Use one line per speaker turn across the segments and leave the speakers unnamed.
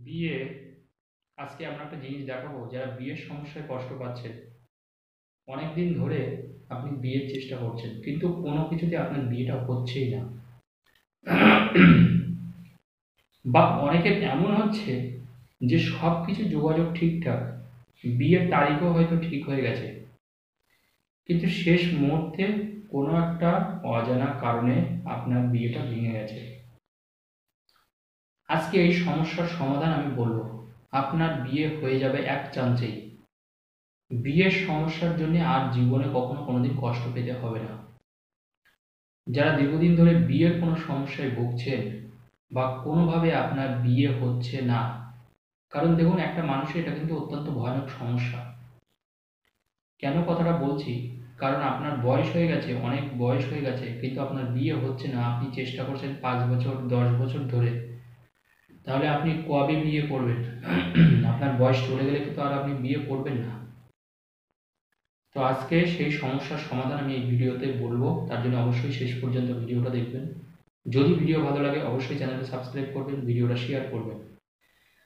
বিয়ে আজকে আমরা একটা জিনিস দেখাবো যারা বিয়ের সমস্যায় কষ্ট পাচ্ছেন। অনেকদিন ধরে আপনি বিয়ের চেষ্টা করছেন কিন্তু কোনো কিছুতে আপনার বিয়েটা হচ্ছেই না। বা অনেকের এমন হচ্ছে যে সব কিছু যোগাযোগ ঠিকঠাক, বিয়ের তারিখও হয়তো ঠিক হয়ে গেছে, কিন্তু শেষ মুহূর্তে কোনো একটা অজানা কারণে আপনার বিয়েটা ভেঙে গেছে। আজকে এই সমস্যার সমাধান আমি বলবো। আপনার বিয়ে হয়ে যাবে এক চান্সেই। বিয়ের সমস্যার জন্য আর জীবনে কখনো কোনোদিন কষ্ট পেতে হবে না। যারা দীর্ঘদিন ধরে বিয়ের কোনো সমস্যায় ভুগছেন বা কোনোভাবে আপনার বিয়ে হচ্ছে না, কারণ দেখুন একটা মানুষের এটা কিন্তু অত্যন্ত ভয়ানক সমস্যা। কেন কথাটা বলছি, কারণ আপনার বয়স হয়ে গেছে, অনেক বয়স হয়ে গেছে, কিন্তু আপনার বিয়ে হচ্ছে না। আপনি চেষ্টা করছেন 5 বছর 10 বছর ধরে, তাহলে আপনি কবে বিয়ে করবেন? আপনার বয়স চলে গেলে কিন্তু আর আপনি বিয়ে করবেন না। তো আজকে সেই সমস্যার সমাধান আমি এই ভিডিওতে বলবো, তার জন্য অবশ্যই শেষ পর্যন্ত ভিডিওটা দেখবেন। যদি ভিডিও ভালো লাগে অবশ্যই চ্যানেলটা সাবস্ক্রাইব করবেন, ভিডিওটা শেয়ার করবেন।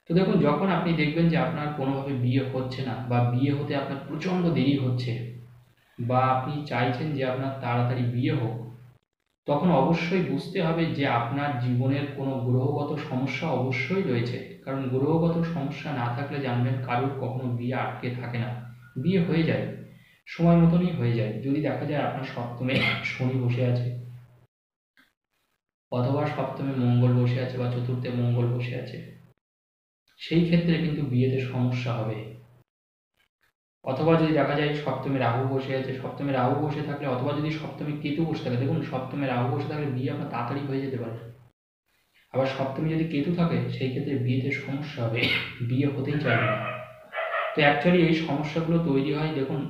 তো দেখুন, যখন আপনি দেখবেন যে আপনার কোনোভাবে বিয়ে হচ্ছে না বা বিয়ে হতে আপনার প্রচণ্ড দেরি হচ্ছে, বা আপনি চাইছেন যে আপনার তাড়াতাড়ি বিয়ে হোক, তখন অবশ্যই বুঝতে হবে যে আপনার জীবনের কোনো গ্রহগত সমস্যা অবশ্যই রয়েছে। কারণ গ্রহগত সমস্যা না থাকলে জানবেন কারোর কখনো বিয়ে আটকে থাকে না, বিয়ে হয়ে যায়, সময় মতনই হয়ে যায়। যদি দেখা যায় আপনার সপ্তমে শনি বসে আছে, অথবা সপ্তমে মঙ্গল বসে আছে, বা চতুর্থে মঙ্গল বসে আছে, সেই ক্ষেত্রে কিন্তু বিয়েতে সমস্যা হবে। অথবা যদি দেখা যায় সপ্তমে রাহু বসে আছে, সপ্তমে রাহু বসে থাকলে, অথবা যদি সপ্তমে কেতু বসে থাকে, দেখুন সপ্তমে রাহু বসে থাকলে বিয়ে আপনার তাড়াতাড়ি হয়ে যেতে পারে। আবার সপ্তমে যদি কেতু থাকে সেই ক্ষেত্রে বিয়েতে সমস্যা হবে, বিয়ে হতেই চাইবে না। তো অ্যাকচুয়ালি এই সমস্যাগুলো তৈরি হয়, দেখুন,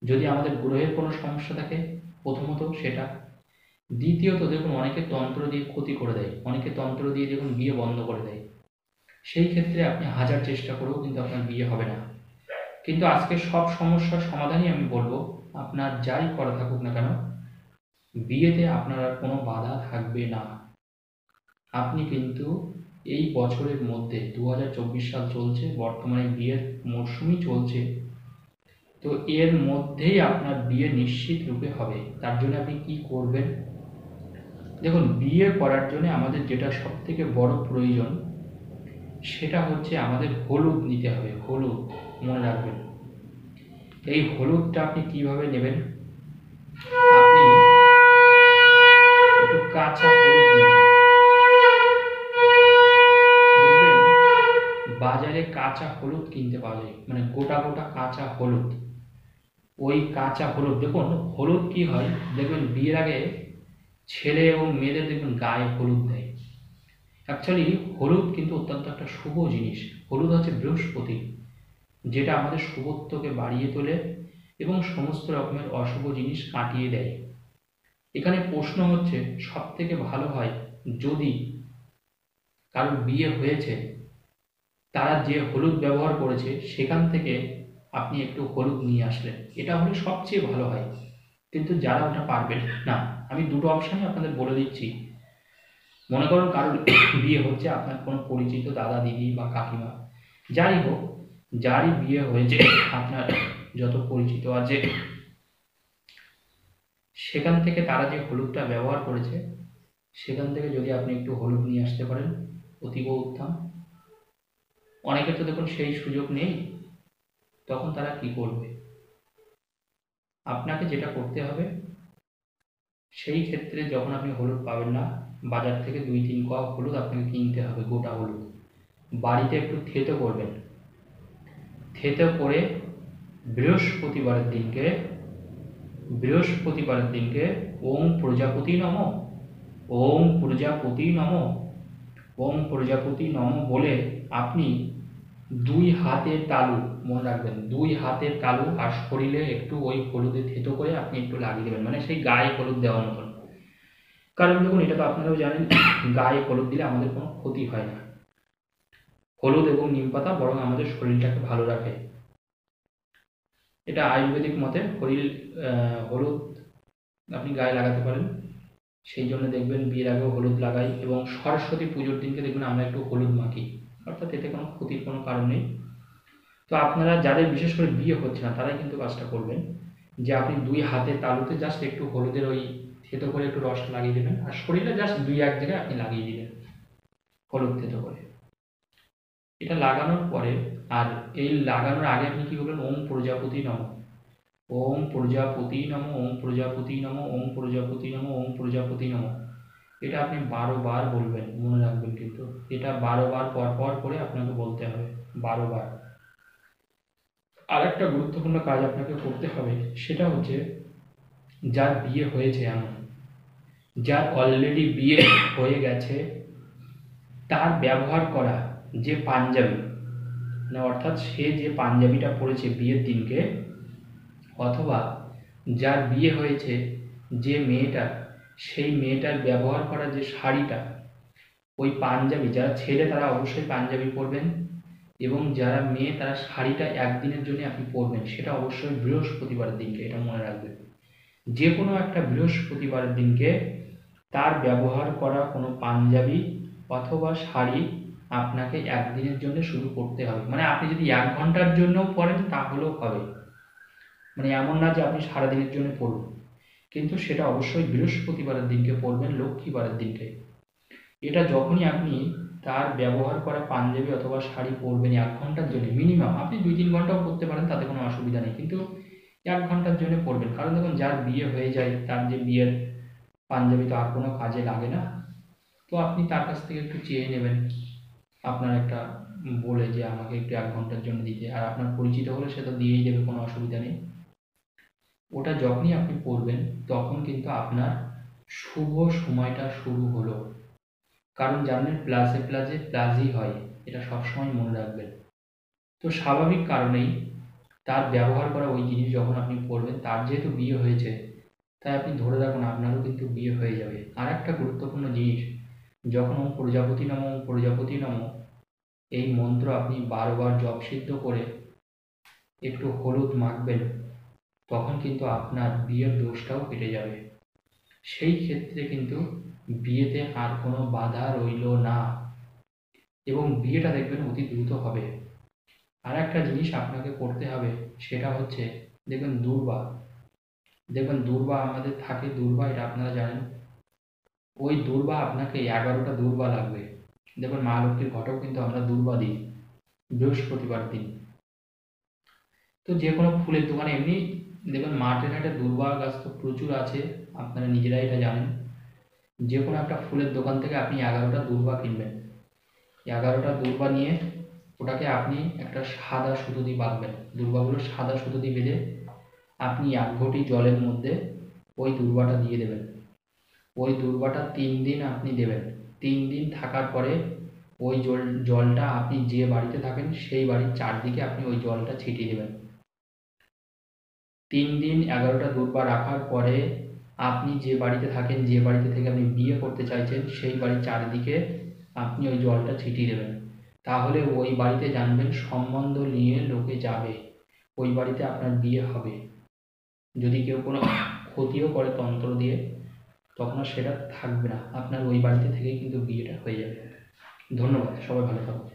যদি আমাদের গ্রহের কোনো সমস্যা থাকে, প্রথমত সেটা। দ্বিতীয়ত দেখুন, অনেকে তন্ত্র দিয়ে ক্ষতি করে দেয়, অনেকে তন্ত্র দিয়ে দেখুন বিয়ে বন্ধ করে দেয়। সেই ক্ষেত্রে আপনি হাজার চেষ্টা করেও কিন্তু আপনার বিয়ে হবে না। কিন্তু আজকে সব সমস্যার সমাধানই আমি বলবো। আপনার যাই করা থাকুক না কেন, বিয়েতে আপনার আর কোনো বাধা থাকবে না। আপনি কিন্তু এই বছরের মধ্যে 2024 সাল চলছে, বর্তমানে বিয়ের মরশুমই চলছে, তো এর মধ্যেই আপনার বিয়ে নিশ্চিত রূপে হবে। তার জন্য আপনি কি করবেন? দেখুন, বিয়ে করার জন্য আমাদের যেটা সব থেকে বড় প্রয়োজন, সেটা হচ্ছে আমাদের হলুদ নিতে হবে। হলুদ মনে রাখবেন। এই হলুদটা আপনি কিভাবে নেবেন? আপনি একটু কাঁচা হলুদ নেবেন। দেখবেন বাজারে কাঁচা হলুদ কিনতে পাওয়া যায়, মানে গোটা গোটা কাঁচা হলুদ। ওই কাঁচা হলুদ, দেখুন হলুদ কি হয়, দেখবেন বিয়ের আগে ছেলে এবং মেয়েদের দেখবেন গায়ে হলুদ দেয়। অ্যাকচুয়ালি হলুদ কিন্তু অত্যন্ত একটা শুভ জিনিস। হলুদ হচ্ছে বৃহস্পতি, যেটা আমাদের শুভত্বকে বাড়িয়ে তোলে এবং সমস্ত রকমের অশুভ জিনিস কাটিয়ে দেয়। এখানে প্রশ্ন হচ্ছে, সব থেকে ভালো হয় যদি কারোর বিয়ে হয়েছে, তারা যে হলুদ ব্যবহার করেছে সেখান থেকে আপনি একটু হলুদ নিয়ে আসলেন, এটা হলে সবচেয়ে ভালো হয়। কিন্তু যারা ওটা পারবেন না, আমি দুটো অপশানই আপনাদের বলে দিচ্ছি। মনে করুন কারোর বিয়ে হচ্ছে, আপনার কোনো পরিচিত দাদা দিদি বা কাকিমা, যাই হোক, যারই বিয়ে হয়েছে, আপনার যত পরিচিত আছে, সেখান থেকে তারা যে হলুদটা ব্যবহার করেছে, সেখান থেকে যদি আপনি একটু হলুদ নিয়ে আসতে পারেন, অতীব উত্তম। অনেকের তো দেখুন সেই সুযোগ নেই, তখন তারা কি করবে? আপনাকে যেটা করতে হবে, সেই ক্ষেত্রে যখন আপনি হলুদ পাবেন না, বাজার থেকে 2-3 কোয়া হলুদ আপনাকে কিনতে হবে, গোটা হলুদ। বাড়িতে একটু থেতো করবেন। থেতো করে বৃহস্পতিবারের দিনকে ওম প্রজাপতি নমঃ, ওম প্রজাপতি নমঃ, ওম প্রজাপতি নমঃ বলে আপনি 2 হাতের তালু, মনে রাখবেন 2 হাতের তালু, আর শরীরে একটু ওই হলুদে থেতো করে আপনি একটু লাগিয়ে দেবেন, মানে সেই গায়ে হলুদ দেওয়ার মতন। কারণ দেখুন, এটা তো আপনারাও জানেন, গায়ে হলুদ দিলে আমাদের কোনো ক্ষতি হয় না। হলুদ এবং নিম পাতা বরং আমাদের শরীরটাকে ভালো রাখে। এটা আয়ুর্বেদিক মতে হলুদ আপনি গায়ে লাগাতে পারেন। সেই জন্য দেখবেন বিয়ের আগেও হলুদ লাগাই, এবং সরস্বতী পুজোর দিনকে দেখবেন আমরা একটু হলুদ মাখি অর্থাৎ এতে কোনো ক্ষতির কোনো কারণ নেই। তো আপনারা যাদের বিশেষ করে বিয়ে হচ্ছে না তারাই কিন্তু কাজটা করবেন, যে আপনি 2 হাতের তালুতে জাস্ট একটু হলুদের ওই থেতো করে একটু রসটা লাগিয়ে দেবেন, আর শরীরে জাস্ট 2-1 জায়গায় আপনি লাগিয়ে দিবেন হলুদ থেতো করে। এটা লাগানোর পরে, আর এই লাগানোর আগে আপনি কি করবেন, ওম প্রজাপতি নমঃ, ওম প্রজাপতি নমঃ, ওম প্রজাপতি নমঃ, ওম প্রজাপতি নমঃ, ওম প্রজাপতি নমঃ, এটা আপনি 12 বার বলবেন, মনে রাখবেন কিন্তু এটা 12 বার পর পর করে আপনাকে বলতে হবে, 12 বার। আর একটা গুরুত্বপূর্ণ কাজ আপনাকে করতে হবে, সেটা হচ্ছে যার বিয়ে হয়েছে, এমন যার অলরেডি বিয়ে হয়ে গেছে, তার ব্যবহার করা যে পাঞ্জাবি, মানে অর্থাৎ সে যে পাঞ্জাবিটা পরেছে বিয়ের দিনকে, অথবা যার বিয়ে হয়েছে যে মেয়েটা, সেই মেয়েটার ব্যবহার করা যে শাড়িটা, ওই পাঞ্জাবি, যারা ছেলে তারা অবশ্যই পাঞ্জাবি পরবেন, এবং যারা মেয়ে তারা শাড়িটা একদিনের জন্য আপনি পরবেন, সেটা অবশ্যই বৃহস্পতিবারের দিনকে, এটা মনে রাখবেন। যে কোনো একটা বৃহস্পতিবারের দিনকে তার ব্যবহার করা কোনো পাঞ্জাবি অথবা শাড়ি আপনাকে একদিনের জন্য শুরু করতে হবে। মানে আপনি যদি 1 ঘন্টার জন্যও পরেন তাহলেও হবে, মানে এমন না যে আপনি সারাদিনের জন্য পরবেন, কিন্তু সেটা অবশ্যই বৃহস্পতিবারের দিনকে পরবেন, লক্ষ্মীবারের দিনকে। এটা যখনই আপনি তার ব্যবহার করা পাঞ্জাবি অথবা শাড়ি পরবেন 1 ঘন্টার জন্য, মিনিমাম আপনি 2-3 ঘন্টাও পরতে পারেন, তাতে কোনো অসুবিধা নেই, কিন্তু 1 ঘন্টার জন্য পরবেন। কারণ দেখুন, যার বিয়ে হয়ে যায় তার যে বিয়ের পাঞ্জাবি তো আর কোনো কাজে লাগে না, তো আপনি তার কাছ থেকে একটু চেয়ে নেবেন, আপনার একটা বলে যে আমাকে একটু 1 ঘন্টার জন্য দিতে, আর আপনার পরিচিত হলে সে তো দিয়েই দেবে, কোনো অসুবিধা নেই। ওটা যখনই আপনি পরবেন তখন কিন্তু আপনার শুভ সময়টা শুরু হলো। কারণ জানেন, প্লাসে প্লাসে প্লাসই হয়, এটা সবসময় মনে রাখবেন। তো স্বাভাবিক কারণেই তার ব্যবহার করা ওই জিনিস যখন আপনি পরবেন, তার যেহেতু বিয়ে হয়েছে, তাই আপনি ধরে রাখুন আপনারও কিন্তু বিয়ে হয়ে যাবে। আর একটা গুরুত্বপূর্ণ জিনিস, যখন ওম প্রজাপতি নমঃ, ওম প্রজাপতি নমঃ এই মন্ত্র আপনি 12 বার জপ সিদ্ধ করে একটু হলুদ মাখবেন, তখন কিন্তু আপনার বিয়ের দোষটাও কেটে যাবে। সেই ক্ষেত্রে কিন্তু বিয়েতে আর কোনো বাধা রইল না, এবং বিয়েটা দেখবেন অতি দ্রুত হবে। আর একটা জিনিস আপনাকে করতে হবে, সেটা হচ্ছে দেখবেন দূর্বা আমাদের থাকে, দূর্বা এটা আপনারা জানেন। ওই দূর্বা আপনাকে 11টা দূর্বা লাগবে। দেখবেন মা লক্ষ্মীর ঘটেও কিন্তু আমরা দূর্বা দিই বৃহস্পতিবার দিন। তো যে কোনো ফুলের দোকানে এমনি দেখবেন মাঠে ঘাটে দূর্বা গাছ তো প্রচুর আছে, আপনারা নিজেরাই এটা জানেন। যে কোনো একটা ফুলের দোকান থেকে আপনি 11টা দূর্বা কিনবেন, 11টা দূর্বা নিয়ে ওটাকে আপনি একটা সাদা সুতো দিয়ে বাঁধবেন, দূর্বাগুলো সাদা সুতো দিয়ে বেঁধে আপনি 1 ঘটি জলের মধ্যে ওই দূর্বাটা দিয়ে দেবেন। ওই দূর্বাটা 3 দিন আপনি দেবেন। 3 দিন থাকার পরে ওই জলটা আপনি যে বাড়িতে থাকেন সেই বাড়ির চারদিকে আপনি ওই জলটা ছিটিয়ে দেবেন। 3 দিন 11টা দূর্বা রাখার পরে আপনি যে বাড়িতে থাকেন, যে বাড়িতে থেকে আপনি বিয়ে করতে চাইছেন, সেই বাড়ির চারদিকে আপনি ওই জলটা ছিটিয়ে দেবেন। তাহলে ওই বাড়িতে জানবেন সম্বন্ধ নিয়ে লোকে যাবে, ওই বাড়িতে আপনার বিয়ে হবে। যদি কেউ কোনো ক্ষতিও করে তন্ত্র দিয়ে, তখন আর সেটা থাকবে না, আপনার ওই বাড়িতে থেকেই কিন্তু বিয়েটা হয়ে যাবে। ধন্যবাদ, সবাই ভালো থাকুন।